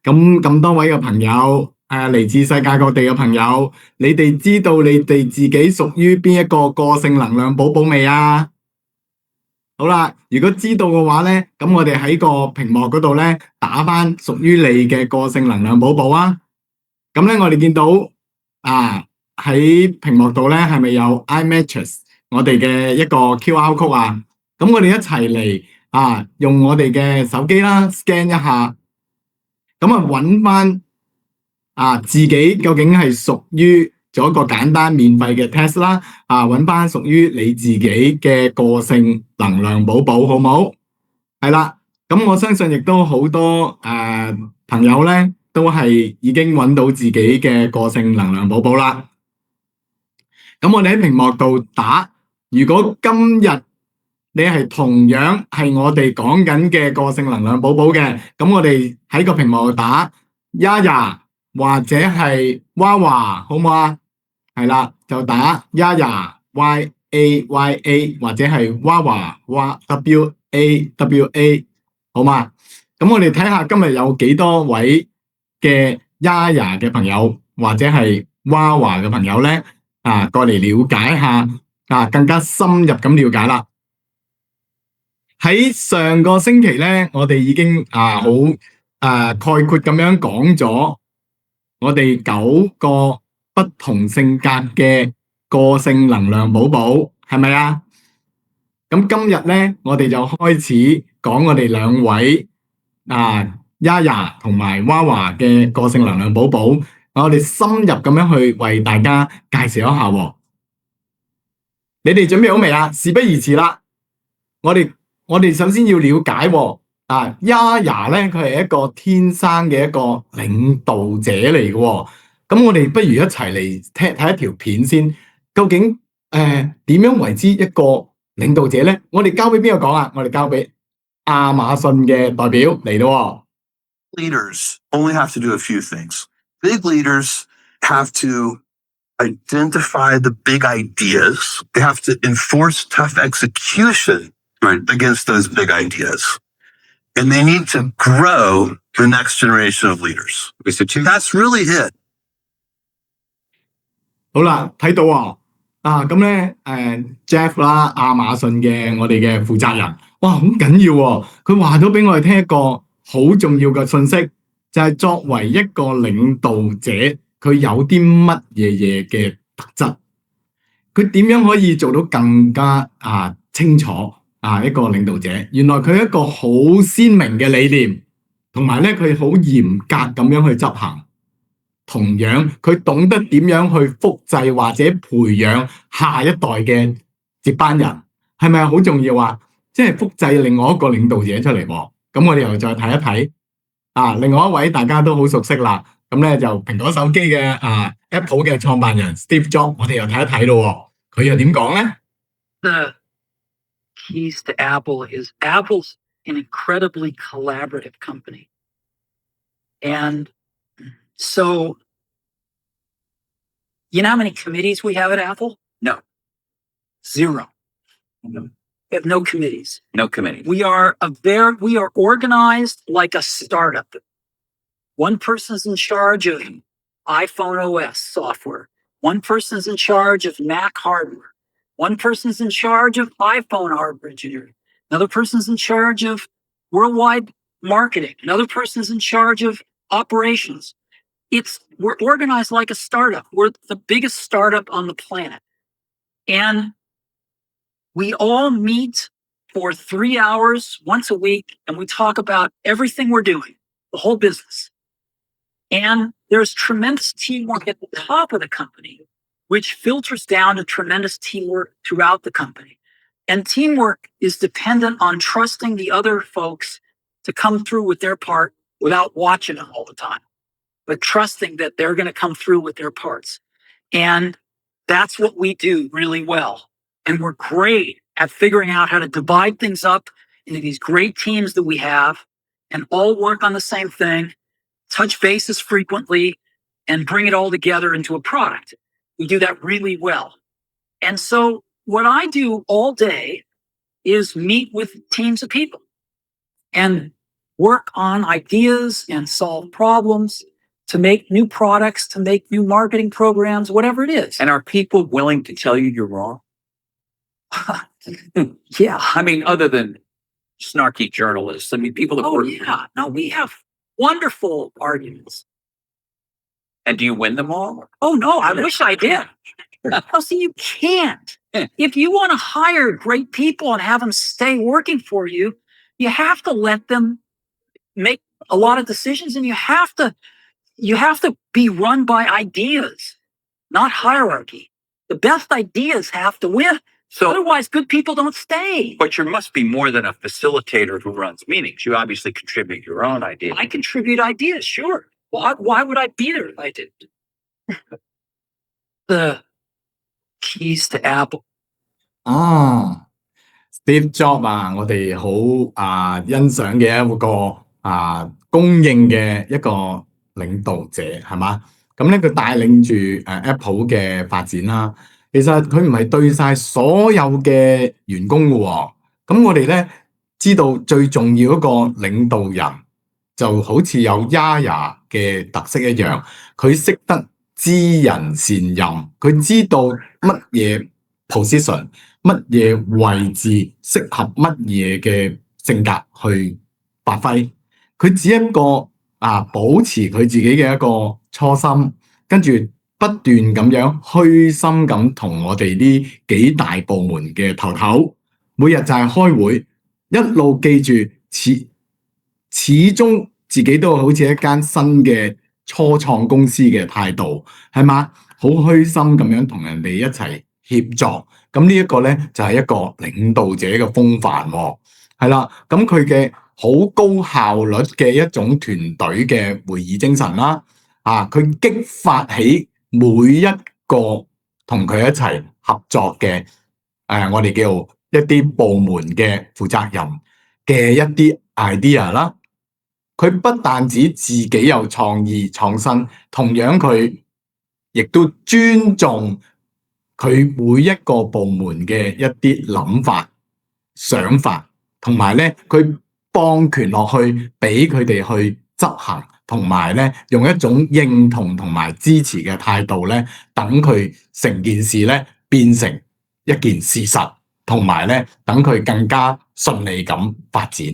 咁多位嘅朋友，嚟自世界各地嘅朋友，你哋知道你哋自己屬於邊一個個性能量寶寶未啊？好啦，如果知道嘅話咧，咁我哋喺個屏幕嗰度咧打返屬於你嘅個性能量寶寶啊。咁咧我哋見到喺屏幕度咧係咪有 iMatrix 我哋嘅一個 QR code 啊？咁我哋一齊嚟用我哋嘅手機啦 scan 一下。咁揾翻自己究竟係屬於做一個簡單免費嘅 test 啦，揾翻屬於你自己嘅個性能量寶寶，好唔好？係啦，咁我相信亦都好多朋友咧都係已經揾到自己嘅個性能量寶寶啦。咁我哋喺屏幕度打，如果今日你係同樣係我哋講緊嘅個性能量寶寶嘅，咁我哋喺個屏幕度打 Yaya 或者係 Wawa 好唔好啊？係啦，就打 Yaya YAYA 或者係 Wawa WAWA 好嘛？咁我哋睇下今日有幾多位嘅 Yaya 嘅朋友或者係 Wawa 嘅朋友咧，過嚟了解下更加深入咁了解啦。喺上個星期咧，我哋已經好概括咁樣講咗我哋9個不同性格嘅個性能量寶寶，係咪啊？咁今日咧，我哋就開始講我哋2位Yaya 同埋 Wawa 嘅個性能量寶寶，我哋深入咁樣去為大家介紹一下喎。你哋準備好未啊？事不宜遲啦，我哋首先要了解Yaya 咧，佢係一個天生嘅一個領導者嚟嘅喎。咁我哋不如一齊嚟睇一條片先，究竟點樣為之一個領導者咧？我哋交俾邊個講啊？我哋交俾亞馬遜嘅代表嚟咯。Leaders only have to do a few things. Big leaders have to identify the big ideas. They have to enforce tough execution against those big ideas. And they need to grow the next generation of leaders. That's really it. 好啦，睇到咁咧Jeff 啦，亞馬遜嘅我哋嘅負責人，哇，好緊要喎！佢話咗俾我哋聽一個好重要嘅信息，就係作為一個領導者，佢有啲乜嘢嘅特質，佢點樣可以做到更加清楚一個領導者？原來佢一個好鮮明嘅理念，同埋咧佢好嚴格咁樣去執行。同樣，佢懂得點樣去複製或者培養下一代嘅接班人，係咪好重要啊？即係複製另外一個領導者出嚟喎。咁我哋又再睇一睇另外一位大家都好熟悉啦。咁咧就蘋果手機嘅Apple 嘅創辦人 Steve Jobs，我哋又睇一睇咯。佢又點講咧？The keys to Apple is Apple's an incredibly collaborative company, and so, you know how many committees we have at Apple? No. 0. We have no committees. No committee. We are organized like a startup. One person's in charge of iPhone OS software. One person's in charge of Mac hardware. One person's in charge of iPhone hardware engineering. Another person's in charge of worldwide marketing. Another person's in charge of operations. We're organized like a startup. We're the biggest startup on the planet. And we all meet for 3 hours once a week, and we talk about everything we're doing, the whole business. And there's tremendous teamwork at the top of the company, which filters down to tremendous teamwork throughout the company. And teamwork is dependent on trusting the other folks to come through with their part without watching them all the time, but trusting that they're going to come through with their parts. And that's what we do really well. And we're great at figuring out how to divide things up into these great teams that we have and all work on the same thing, touch bases frequently, and bring it all together into a product. We do that really well. And so what I do all day is meet with teams of people. And work on ideas and solve problems, to make new products, to make new marketing programs, whatever it is. And are people willing to tell you you're wrong? Yeah. I mean, other than snarky journalists, I mean, people that Oh, work. yeah. No, we have wonderful arguments. And do you win them all? Oh, no, I wish I did. Oh, see, you can't. If you want to hire great people and have them stay working for you, you have to let them make a lot of decisions, and you have to be run by ideas, not hierarchy. The best ideas have to win. So, Otherwise, good people don't stay. but you must be more than a facilitator who runs meetings. You obviously contribute your own ideas. I contribute ideas, sure. Why would I be there if I didn't? The keys to Apple. Steve Jobs 我哋好欣賞嘅一個公認嘅一個領導者係嘛？咁咧佢帶領住Apple 嘅發展啦。其實佢唔係對晒所有嘅員工嘅喎。咁我哋咧知道最重要一個領導人就好似有 Yaya 嘅特色一樣，佢識得知人善任，佢知道乜嘢 position。乜嘢位置適合乜嘢嘅性格去發揮？佢只一個保持佢自己嘅一個初心，跟住不斷咁樣虛心咁同我哋呢幾大部門嘅頭，每日就係開會，一路記住始終自己都好似一間新嘅初創公司嘅態度，係嘛？好虛心咁樣同人哋一齊協作。咁呢一個咧就係一個領導者嘅風範喎，係啦。咁佢嘅好高效率嘅一種團隊嘅會議精神啦，佢激發起每一個同佢一齊合作嘅我哋叫一啲部門嘅負責人嘅一啲 idea 啦。佢不但止自己有創意創新，同樣佢亦都尊重佢每一個部門嘅一啲諗法、想法，同埋咧佢放權落去俾佢哋去執行，同埋咧用一種認同同埋支持嘅態度咧，等佢成件事咧變成一件事實，同埋咧等佢更加順利咁發展。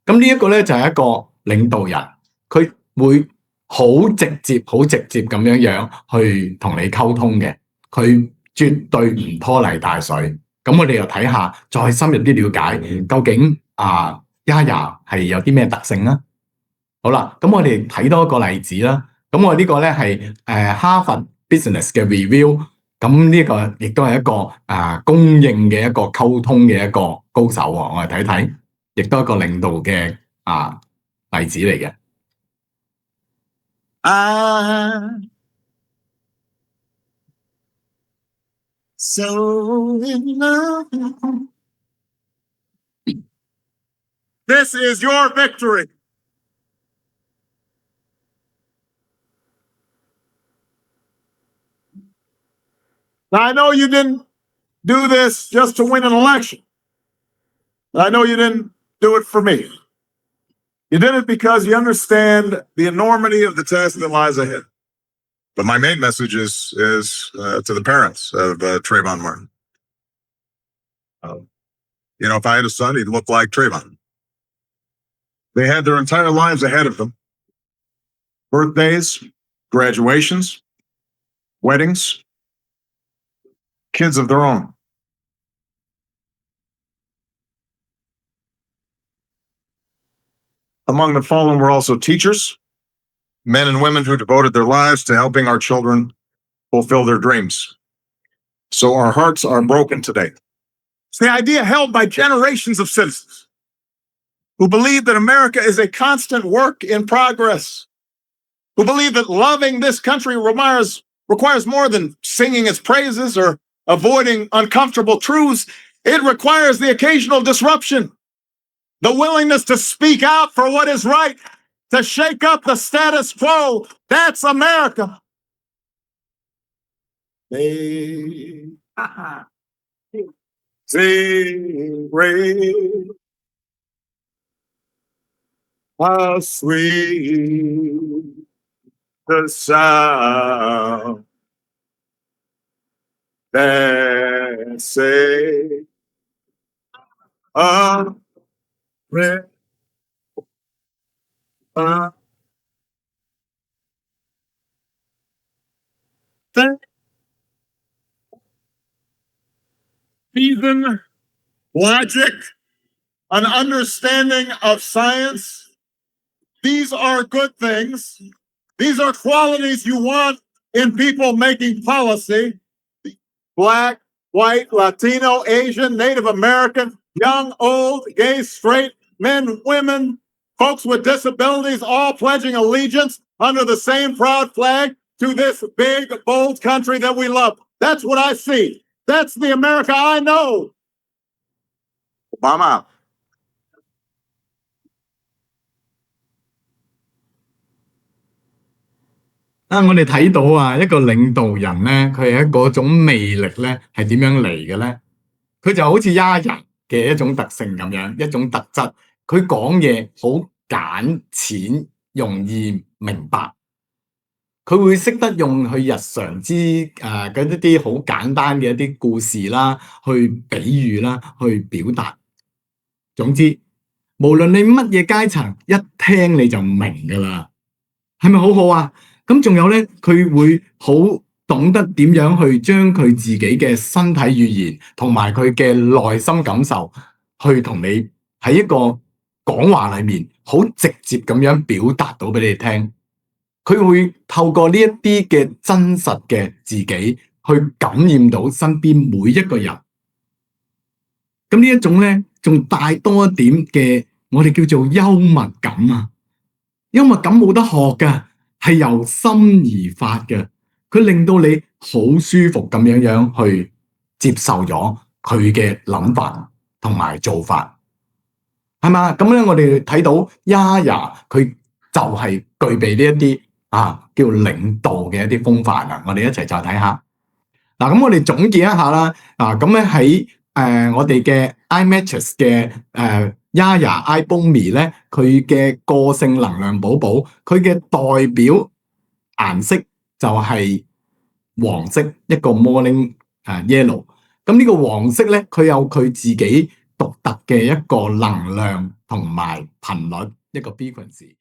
咁呢一個咧就係一個領導人，佢會好直接咁樣去同你溝通嘅，佢絕對唔拖泥帶水。咁我哋又睇下，再深入啲了解，究竟Yaya 係有啲咩特性啦？好啦，咁我哋睇多一個例子啦。咁我呢個咧係哈佛 Business 嘅 review， 咁呢個亦都係一個公認嘅一個溝通嘅一個高手喎。我哋睇睇，亦都係一個領導嘅例子嚟嘅。So in love. This is your victory. Now, I know you didn't do this just to win an election. I know you didn't do it for me. You did it because you understand the enormity of the task that lies ahead. But my main message is to the parents of Trayvon Martin. If I had a son, he'd look like Trayvon. They had their entire lives ahead of them. Birthdays, graduations, weddings, kids of their own. Among the fallen were also teachers, men and women who devoted their lives to helping our children fulfill their dreams. So our hearts are broken today. It's the idea held by generations of citizens who believe that America is a constant work in progress, who believe that loving this country requires more than singing its praises or avoiding uncomfortable truths. It requires the occasional disruption, the willingness to speak out for what is right, to shake up the status quo. That's America. How sweet the sound that say a prayer. Reason, logic, an understanding of science. These are good things. These are qualities you want in people making policy. Black, white, Latino, Asian, Native American, young, old, gay, straight, men, women, folks with disabilities, all pledging allegiance under the same proud flag to this big, bold country that we love. That's what I see. That's the America I know. Obama. 我哋睇到啊，一個領導人咧，佢係嗰種魅力咧係點樣嚟嘅咧？佢就好似丫人嘅一種特性咁樣，一種特質。佢講嘢好簡淺，容易明白。佢會識得用佢日常之嗰一啲好簡單嘅一啲故事啦，去比喻啦，去表達。總之，無論你乜嘢階層，一聽你就明噶啦，係咪好好啊？咁仲有咧，佢會好懂得點樣去將佢自己嘅身體語言同埋佢嘅內心感受，去同你喺一個講話裏面好直接咁樣表達到俾你聽。佢會透過呢一啲嘅真實嘅自己，去感染到身邊每一個人。咁呢一種咧，仲帶多一點嘅，我哋叫做幽默感啊！幽默感冇得學㗎，係由心而發嘅。佢令到你好舒服咁樣去接受咗佢嘅諗法同埋做法，係嘛？咁咧，我哋睇到Yahya佢就係具備呢一啲叫領導嘅一啲風範啊！我哋一齊再睇下。嗱，咁我哋總結一下啦。咁咧喺我哋嘅 iMatrix 嘅Yahya Ibomi 咧，佢嘅個性能量寶寶，佢嘅代表顏色就係黃色，一個 morning yellow。咁呢個黃色咧，佢有佢自己獨特嘅一個能量同埋頻率，一個 frequency。